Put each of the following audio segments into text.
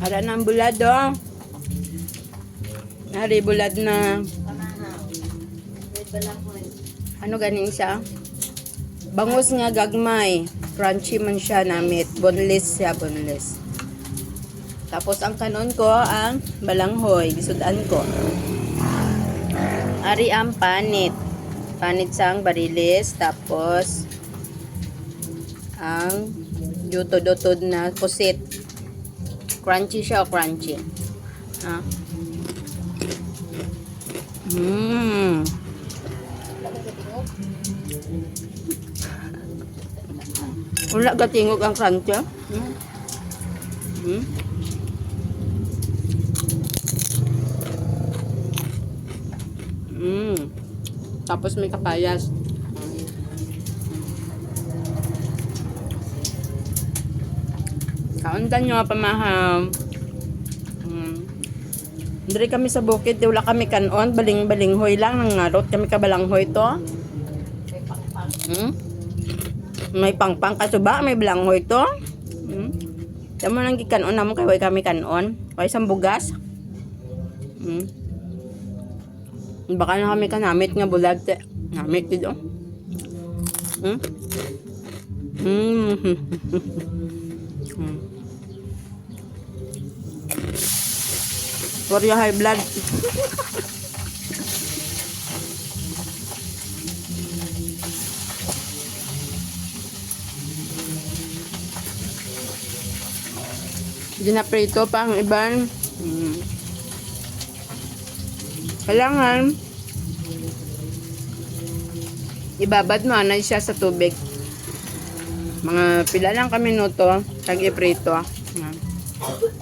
Ara na ang bulad, oh. Nari bulad na. Pamahaw. May balahoy. Ano ganing siya? Bangus nga gagmay. Crunchy man siya na meat. Boneless siya, boneless. Tapos ang kanon ko, ang balanghoy. Isudan ko. Ari ang panit. Panit sang barilis. Tapos, ang jutod-utod na pusit. Crunchy siya, crunchy. Ah. Wala gatingog ang crunchy. Tapos may kapayas. Kauntan nyo pamaham. Dari kami sa bukid, wala kami kanon, baling-balinghoy lang, nangarot kami kabalanghoy to. May pangpang. May pangpang kasuba, may balanghoy to. Tamo nang gikanon namo kay way kami kanon. Way sang bugas. Baka na kami kanamit nga bulag te. Namit dito. For your high blood. Ginaprito pa ang iban. Kailangan ibabad mo na siya sa tubig. Mga pila lang kami minuto tag iprito.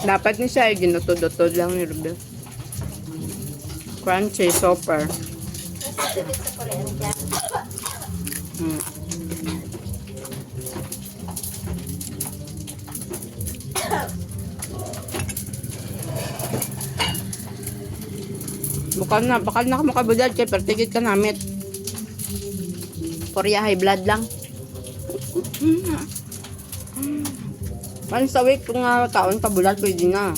Dapat ni siya ginutod-utod lang ni Rubel. Crunchy, super. Dito sa Korean dyan. Bakal na ka makabudad kay pertigit ka namit. Korea high blood lang. Once a week kung kaon pa bulat pwede na.